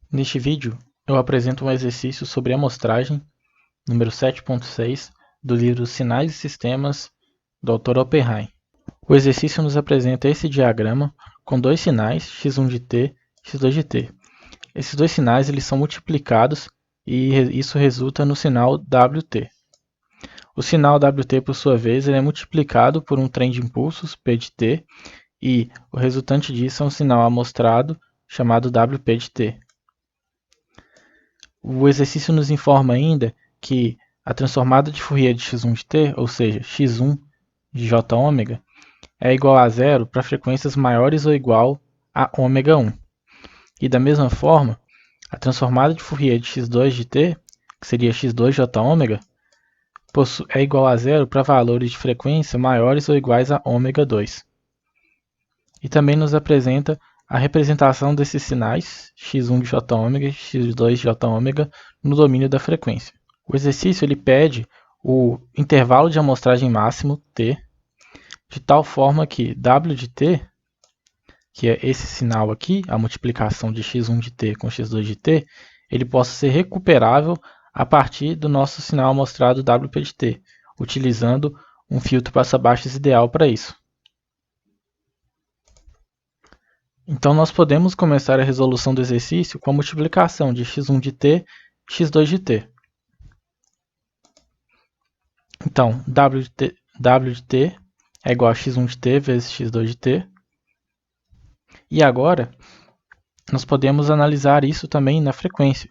Neste vídeo, eu apresento um exercício sobre amostragem, número 7.6, do livro Sinais e Sistemas, do Dr. Oppenheim. O exercício nos apresenta esse diagrama com dois sinais, x1 de t e x2 de t. Esses dois sinais eles são multiplicados e isso resulta no sinal Wt. O sinal Wt, por sua vez, ele é multiplicado por um trem de impulsos, P de t, e o resultante disso é um sinal amostrado chamado Wp de t. O exercício nos informa ainda que a transformada de Fourier de x1 de t, ou seja, x1 de jômega, é igual a zero para frequências maiores ou igual a ômega 1. E da mesma forma, a transformada de Fourier de x2 de t, que seria x2 jômega, é igual a zero para valores de frequência maiores ou iguais a ômega 2. E também nos apresenta a representação desses sinais, x1 de jômega e x2 de jômega, no domínio da frequência. O exercício ele pede o intervalo de amostragem máximo, t, de tal forma que w de t, que é esse sinal aqui, a multiplicação de x1 de t com x2 de t, ele possa ser recuperável a partir do nosso sinal amostrado wp de t, utilizando um filtro passa-baixos ideal para isso. Então, nós podemos começar a resolução do exercício com a multiplicação de x1 de t e x2 de t. Então, w de t é igual a x1 de t vezes x2 de t. E agora, nós podemos analisar isso também na frequência.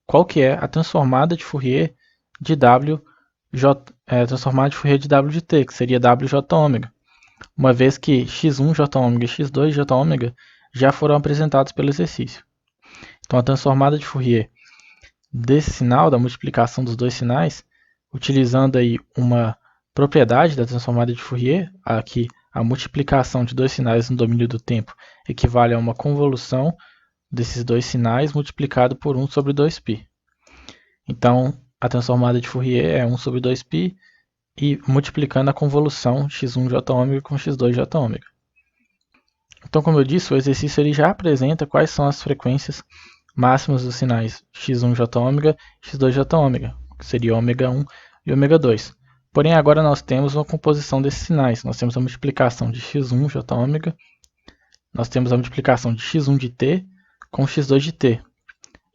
Qual que é a transformada de Fourier de w de t, que seria wjômega, uma vez que x1 jômega e x2 jômega já foram apresentados pelo exercício. Então, a transformada de Fourier desse sinal, da multiplicação dos dois sinais, utilizando aí uma propriedade da transformada de Fourier, aqui a multiplicação de dois sinais no domínio do tempo equivale a uma convolução desses dois sinais multiplicado por 1 sobre 2π. Então, a transformada de Fourier é 1 sobre 2π e multiplicando a convolução x1 jômega com x2 jômega. Então, como eu disse, o exercício ele já apresenta quais são as frequências máximas dos sinais x1 jômega e x2 jômega, que seria ômega 1 e ômega 2. Porém, agora nós temos uma composição desses sinais. Nós temos a multiplicação de x1 jômega, nós temos a multiplicação de x1 de t com x2 de t.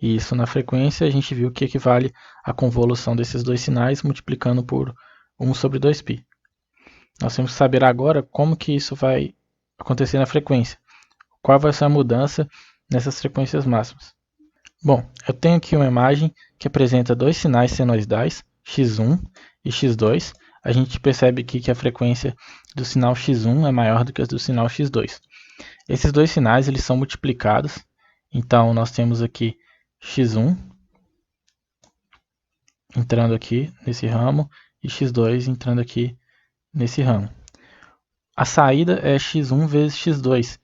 E isso na frequência a gente viu que equivale à convolução desses dois sinais multiplicando por 1 sobre 2π. Nós temos que saber agora como que isso vai acontecer na frequência. Qual vai ser a mudança nessas frequências máximas. Bom, eu tenho aqui uma imagem que apresenta dois sinais senoidais, x1 e x2. A gente percebe aqui que a frequência do sinal x1 é maior do que a do sinal x2. Esses dois sinais eles são multiplicados. Então, nós temos aqui x1 entrando aqui nesse ramo e x2 entrando aqui nesse ramo. A saída é x1 vezes x2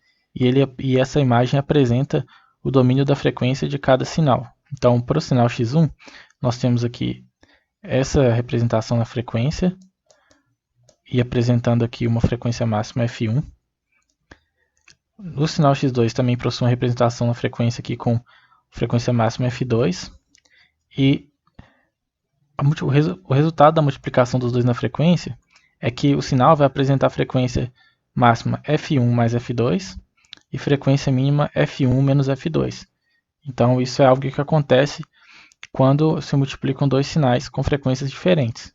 e essa imagem apresenta o domínio da frequência de cada sinal. Então, para o sinal x1, nós temos aqui essa representação na frequência e apresentando aqui uma frequência máxima f1. O sinal x2 também possui uma representação na frequência aqui com frequência máxima f2. E o resultado da multiplicação dos dois na frequência é que o sinal vai apresentar a frequência máxima f1 mais f2 e frequência mínima f1 menos f2. Então, isso é algo que acontece quando se multiplicam dois sinais com frequências diferentes.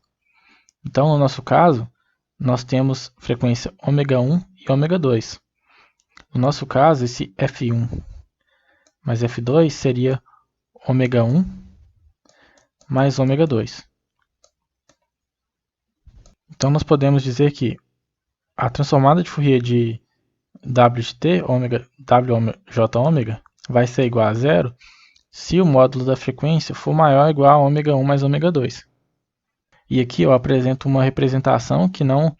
Então, no nosso caso, nós temos frequência ômega 1 e ômega 2. No nosso caso, esse f1 mais f2 seria ômega 1 mais ômega 2. Então, nós podemos dizer que a transformada de Fourier de w de t, wjômega, vai ser igual a zero se o módulo da frequência for maior ou igual a ômega 1 mais ômega 2. E aqui eu apresento uma representação que não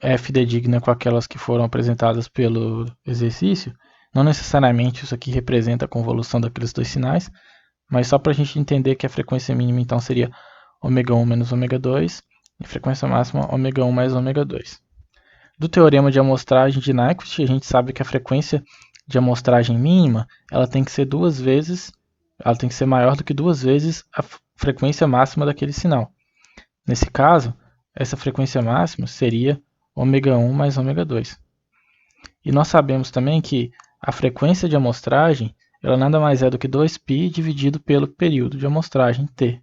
é fidedigna com aquelas que foram apresentadas pelo exercício. Não necessariamente isso aqui representa a convolução daqueles dois sinais, mas só para a gente entender que a frequência mínima então seria ômega 1 menos ômega 2 e frequência máxima ômega 1 mais ômega 2. Do teorema de amostragem de Nyquist, a gente sabe que a frequência de amostragem mínima ela tem que ser duas vezes ela tem que ser maior do que 2 vezes a frequência máxima daquele sinal. Nesse caso, essa frequência máxima seria ω1 mais ω2. E nós sabemos também que a frequência de amostragem ela nada mais é do que 2π dividido pelo período de amostragem t.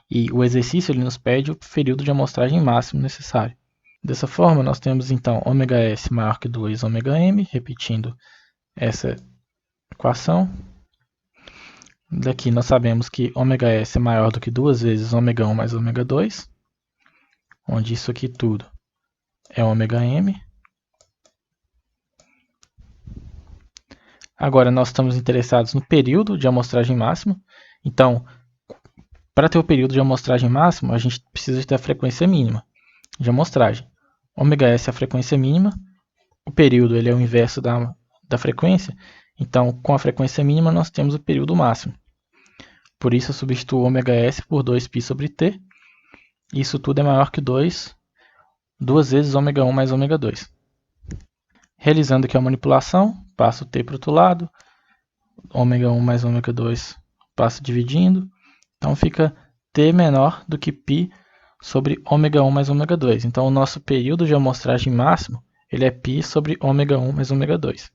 E o exercício ele nos pede o período de amostragem máximo necessário. Dessa forma, nós temos então ΩS maior que 2ωm, repetindo essa equação. Daqui nós sabemos que ΩS é maior do que 2 vezes ω1 mais ω2, onde isso aqui tudo é ΩM. Agora nós estamos interessados no período de amostragem máximo. Então, para ter o período de amostragem máximo, a gente precisa ter a frequência mínima de amostragem. ΩS é a frequência mínima, o período ele é o inverso da frequência, então com a frequência mínima nós temos o período máximo. Por isso eu substituo ΩS por 2π sobre t, e isso tudo é maior que 2 vezes ω1 mais ω2. Realizando aqui a manipulação, passo t para o outro lado, ω1 mais ω2 passo dividindo, então fica t menor do que π sobre ω1 mais ω2. Então o nosso período de amostragem máximo ele é π sobre ω1 mais ω2.